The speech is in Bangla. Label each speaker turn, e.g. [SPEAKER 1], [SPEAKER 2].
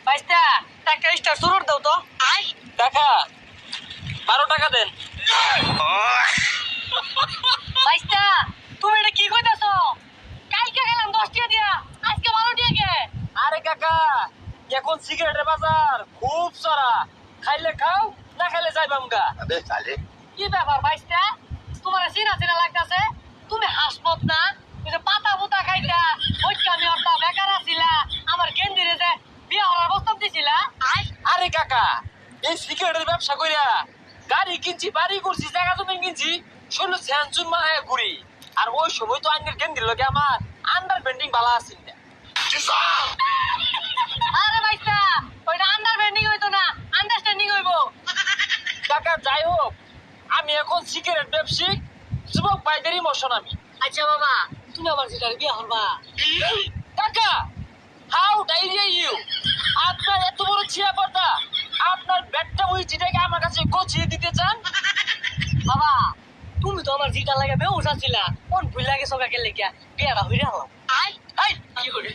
[SPEAKER 1] বাইস্তা টাকা স্টার শুরুর দাও তো।
[SPEAKER 2] টাকা 12 টাকা দেন।
[SPEAKER 1] বাইস্তা তুমি এটা কি কইতাছো? কালকে গেলাম 10 টাকা দিয়া, আজকে 12 টাকা কে?
[SPEAKER 2] আরে কাকা, এখন সিগারেটের বাজার খুব চড়া, খাইলে খাও না খাইলে যাইবাম গা।
[SPEAKER 3] अबे साले
[SPEAKER 1] কি ব্যাপার বাইস্তা, তোমার চিনা চিনা লাগতাছে? তুমি হাসমত না? তুমি যে পাতা পুতা খাইতা, ওইখানে অর্থা বেকার আছিলা, আমার গেন্দিরে যে বিয়া হওয়ার প্রস্তাব দিছিলা।
[SPEAKER 2] আরে কাকা, এই সিগারেটের ব্যবসা কইরা গাড়ি কিনছি, বাড়ি করছি, জায়গা জমি কিনছি, শোনো স্যানচুন মাহায় ঘুরি। আর ওই সময় তো আইনের কেন্দ্রের লগে আমার আন্ডারস্ট্যান্ডিং ভালো আছিল না।
[SPEAKER 1] আরে বাইস্তা, ওইটা আন্ডারস্ট্যান্ডিং হইতো না, আন্ডারস্ট্যান্ডিং হইবো।
[SPEAKER 2] কাকা যাই হোক, আমি এখন সিগারেট ব্যবসায়িক, যুবক ভাইদের ইমোশন আমি।
[SPEAKER 1] আচ্ছা বাবা, তুমি আমার যেটার বিয়া হবা।
[SPEAKER 2] কাকা, হাউ ডাইরিয়া ইউ, আপনার এত বড় ছিয়া পড়তা, আপনার ব্যাটটা ওই যেটাকে আমার কাছে গছিয়ে দিতে চান?
[SPEAKER 1] বাবা, তুমি তো আমার যেটা লাগে বেউস আছিলা, কোন ভুল লাগে সবাইকে লেখিয়া বিয়াটা হইরা হলাম।
[SPEAKER 2] এই, কি করে